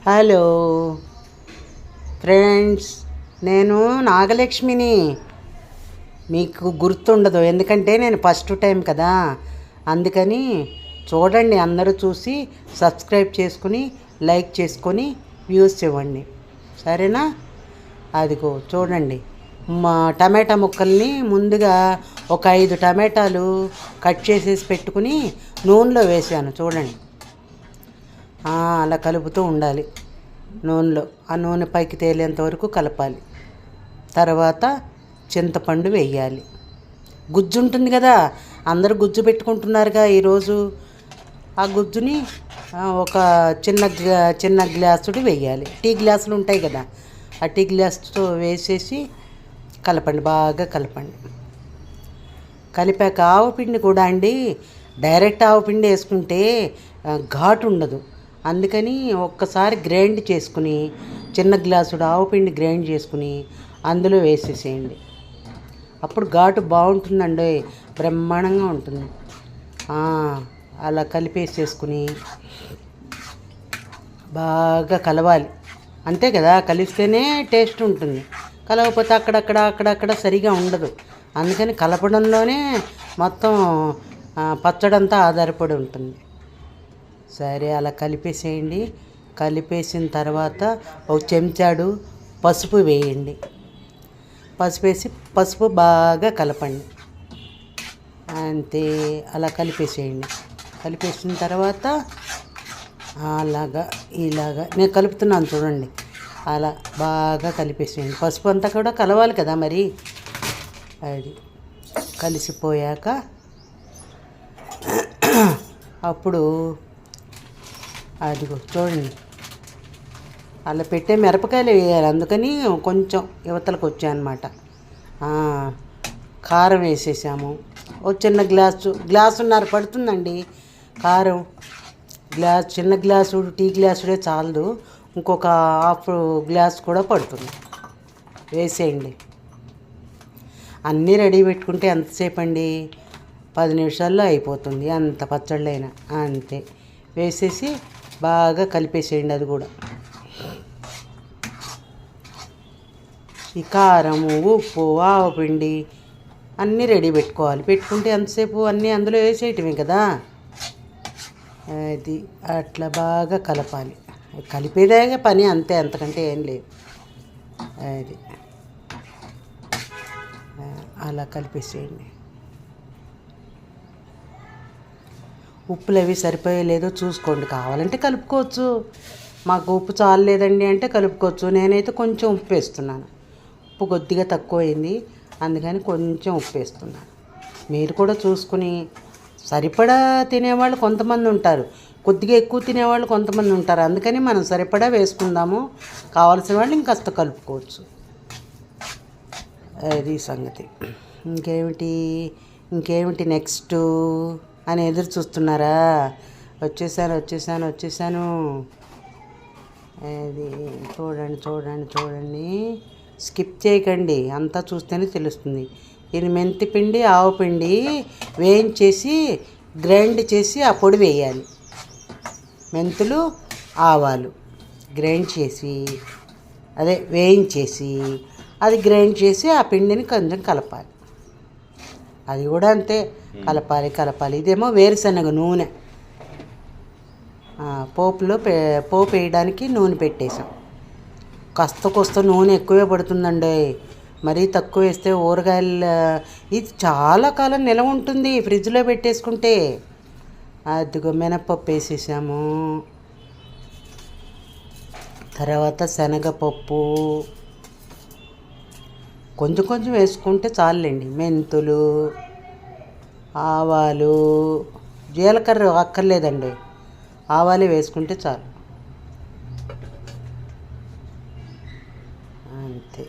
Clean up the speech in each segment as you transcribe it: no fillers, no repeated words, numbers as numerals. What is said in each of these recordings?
Hello friends, నేను నాగలక్ష్మిని. మీకు గుర్తుండదు, ఎందుకంటే నేను ఫస్ట్ టైం కదా. అందుకని చూడండి, అందరూ చూసి సబ్స్క్రైబ్ చేసుకుని లైక్ చేసుకొని వ్యూస్ ఇవ్వండి, సరేనా? అదిగో చూడండి, మా టమాటా ముక్కల్ని ముందుగా ఒక 5 టమాటాలు కట్ చేసేసి పెట్టుకుని నూనెలో వేసాను. చూడండి, అలా కలుపుతూ ఉండాలి నూనెలో. ఆ నూనె పైకి తేలేంత వరకు కలపాలి. తర్వాత చింతపండు వేయాలి. గుజ్జు ఉంటుంది కదా, అందరూ గుజ్జు పెట్టుకుంటున్నారుగా ఈరోజు. ఆ గుజ్జుని ఒక చిన్న గ్లాసుడు వేయాలి. టీ గ్లాసులు ఉంటాయి కదా, ఆ టీ గ్లాసుతో వేసేసి కలపండి, బాగా కలపండి. కలిపాక ఆవపిండి కూడా అండి, డైరెక్ట్ ఆవపిండి వేసుకుంటే ఘాటు ఉండదు. అందుకని ఒక్కసారి గ్రైండ్ చేసుకుని, చిన్న గ్లాసుడు ఆవపిండి గ్రైండ్ చేసుకుని అందులో వేసేసేయండి. అప్పుడు ఘాటు బాగుంటుందండి, బ్రహ్మాండంగా ఉంటుంది. అలా కలిపేసేసుకుని బాగా కలవాలి. అంతే కదా, కలిస్తేనే టేస్ట్ ఉంటుంది. కలవకపోతే అక్కడక్కడ సరిగా ఉండదు. అందుకని కలపడంలోనే మొత్తం పచ్చడంతా ఆధారపడి ఉంటుంది. సరే, అలా కలిపేసేయండి. కలిపేసిన తర్వాత ఒక చెంచాడు పసుపు వేయండి. పసుపు బాగా కలపండి. అంతే, అలా కలిపేసేయండి. కలిపేసిన తర్వాత ఇలాగా నేను కలుపుతున్నాను చూడండి, అలా బాగా కలిపేసేయండి. పసుపు అంతా కూడా కలవాలి కదా మరి. అది కలిసిపోయాక అప్పుడు అదిగో చూడండి, అలా పెట్టే మిరపకాయలు వేయాలి. అందుకని కొంచెం యువతలకు వచ్చాయన్నమాట. కారం వేసేసాము. ఓ చిన్న గ్లాసున్నర పడుతుందండి కారం. చిన్న గ్లాసు టీ గ్లాసుడే చాలదు, ఇంకొక హాఫ్ గ్లాస్ కూడా పడుతుంది. వేసేయండి. అన్నీ రెడీ పెట్టుకుంటే ఎంతసేపు అండి, 10 నిమిషాల్లో అయిపోతుంది, అంత పచ్చళ్ళైనా. అంతే, వేసేసి బాగా కలిపేసేయండి. అది కూడా ఈ కారము, ఉప్పు, ఆవపిండి అన్నీ రెడీ పెట్టుకోవాలి. పెట్టుకుంటే ఎంతసేపు అన్నీ అందులో వేసేయటమే కదా. అది అట్లా బాగా కలపాలి. కలిపేదే పని, అంతే, అంతకంటే ఏం లేదు. అది అలా కలిపేసేయండి. ఉప్పులు అవి సరిపోయలేదో చూసుకోండి, కావాలంటే కలుపుకోవచ్చు. మాకు ఉప్పు చాలలేదండి అంటే కలుపుకోవచ్చు. నేనైతే కొంచెం ఉప్పు వేస్తున్నాను. ఉప్పు కొద్దిగా తక్కువైంది, అందుకని కొంచెం ఉప్పు వేస్తున్నాను. మీరు కూడా చూసుకుని, సరిపడా తినేవాళ్ళు కొంతమంది ఉంటారు, కొద్దిగా ఎక్కువ తినేవాళ్ళు కొంతమంది ఉంటారు. అందుకని మనం సరిపడా వేసుకుందాము, కావాల్సిన వాళ్ళు ఇంకాస్త కలుపుకోవచ్చు. అది సంగతి. ఇంకేమిటి నెక్స్ట్ అని ఎదురు చూస్తున్నారా? వచ్చేసాను. అది చూడండి, స్కిప్ చేయకండి, అంతా చూస్తేనే తెలుస్తుంది. ఇది మెంతిపిండి, ఆవపిండి వేయించేసి గ్రైండ్ చేసి ఆ పొడి వేయాలి. మెంతులు, ఆవాలు గ్రైండ్ చేసి, వేయించేసి అది గ్రైండ్ చేసి ఆ పిండిని కొంచెం కలపాలి. అది కూడా అంతే, కలపాలి. ఇదేమో వేరుశనగ నూనె. పోపు వేయడానికి నూనె పెట్టేసాం. కొస్త నూనె ఎక్కువే పడుతుందండి, మరీ తక్కువ వేస్తే ఊరగాయలు ఇది చాలా కాలం నిలవ ఉంటుంది ఫ్రిడ్జ్లో పెట్టేసుకుంటే. అదిగో మినపప్పు వేసేసాము. తర్వాత శనగపప్పు కొంచెం వేసుకుంటే చాలండి. మెంతులు, ఆవాలు, జీలకర్ర అక్కర్లేదండి, ఆవాలే వేసుకుంటే చాలు. అంతే,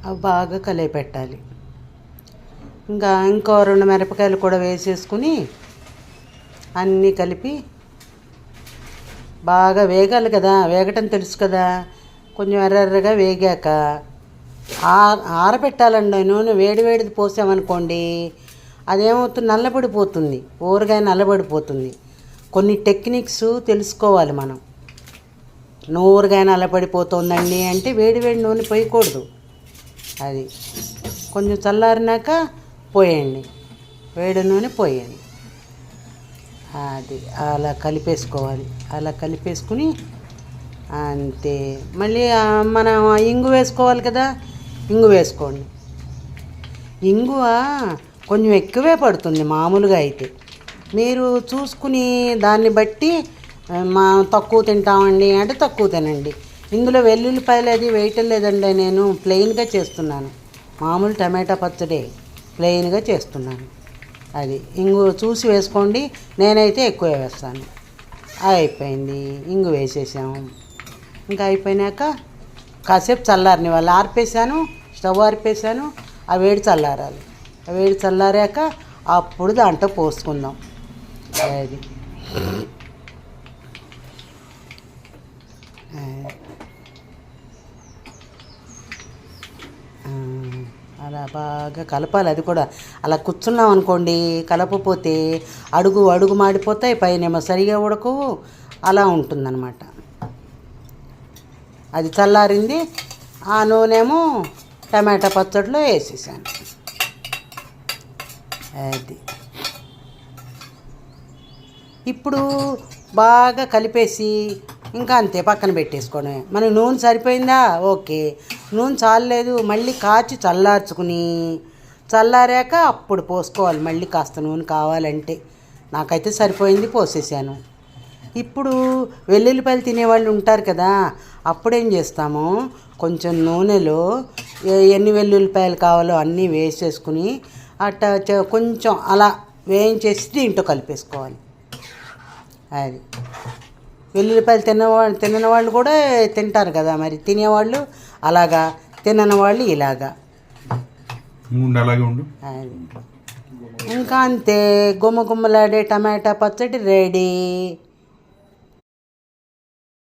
అవి బాగా కలిపెట్టాలి. ఇంకో 2 మిరపకాయలు కూడా వేసేసుకుని అన్నీ కలిపి బాగా వేగాలి కదా. వేగటం తెలుసు కదా, కొంచెం ఎర్రగా వేగాక ఆరబెట్టాలండి. నూనె వేడిది పోసామనుకోండి, అదేమవుతుంది, నల్లబడిపోతుంది, ఊరగాయ నల్లబడిపోతుంది. కొన్ని టెక్నిక్స్ తెలుసుకోవాలి మనం. నూరుగా నల్లబడిపోతుందండి అంటే వేడి వేడి నూనె పోయకూడదు. అది కొంచెం చల్లారినాక పోయండి, వేడి నూనె పోయండి. అది అలా కలిపేసుకోవాలి. అలా కలిపేసుకుని అంతే. మళ్ళీ మనం ఇంగు వేసుకోవాలి కదా, ఇంగు వేసుకోండి. ఇంగువ కొంచెం ఎక్కువే పడుతుంది మామూలుగా అయితే. మీరు చూసుకుని దాన్ని బట్టి తక్కువ తింటామండి అంటే తక్కువ తినండి. ఇందులో వెల్లుల్లిపాయలు అది వేయటం లేదండి, నేను ప్లెయిన్గా చేస్తున్నాను. మామూలు టమాటా పచ్చడి ప్లెయిన్గా చేస్తున్నాను. అది ఇంగు చూసి వేసుకోండి, నేనైతే ఎక్కువ వేస్తాను. అయిపోయింది, ఇంగు వేసేసాము. ఇంకా అయిపోయినాక కాసేపు చల్లారని వాళ్ళు ఆర్పేసాను, స్టవ్ ఆర్పేసాను. ఆ వేడి చల్లారాలి. ఆ వేడి చల్లారాక అప్పుడు దాంట్లో పోసుకుందాం. అది అలా బాగా కలపాలి. అది కూడా అలా కూర్చున్నాం అనుకోండి, కలపపోతే అడుగు మాడిపోతాయి, పైనేమో సరిగా ఉడకవు, అలా ఉంటుందన్నమాట. అది చల్లారింది. ఆ నూనెమో టమాటా పచ్చడిలో వేసేసాను. అది ఇప్పుడు బాగా కలిపేసి ఇంకా అంతే పక్కన పెట్టేసుకోండి. మనకి నూనె సరిపోయిందా, ఓకే. నూనె చాలలేదు, మళ్ళీ కాచి చల్లార్చుకుని చల్లారాక అప్పుడు పోసుకోవాలి. మళ్ళీ కాస్త నూనె కావాలంటే. నాకైతే సరిపోయింది, పోసేసాను. ఇప్పుడు వెల్లుల్లిపాయలు తినేవాళ్ళు ఉంటారు కదా, అప్పుడేం చేస్తాము, కొంచెం నూనెలో ఎన్ని వెల్లుల్లిపాయలు కావాలో అన్నీ వేసేసుకుని అట్టా కొంచెం అలా వేయించేసి దీంట్లో కలిపేసుకోవాలి. అది వెల్లుల్లిపాయలు తినని వాళ్ళు కూడా తింటారు కదా, మరి తినేవాళ్ళు అలాగా, తినని వాళ్ళు ఇలాగా. అది ఇంకా అంతే, గుమ్మలాడే టమాటా పచ్చడి రెడీ.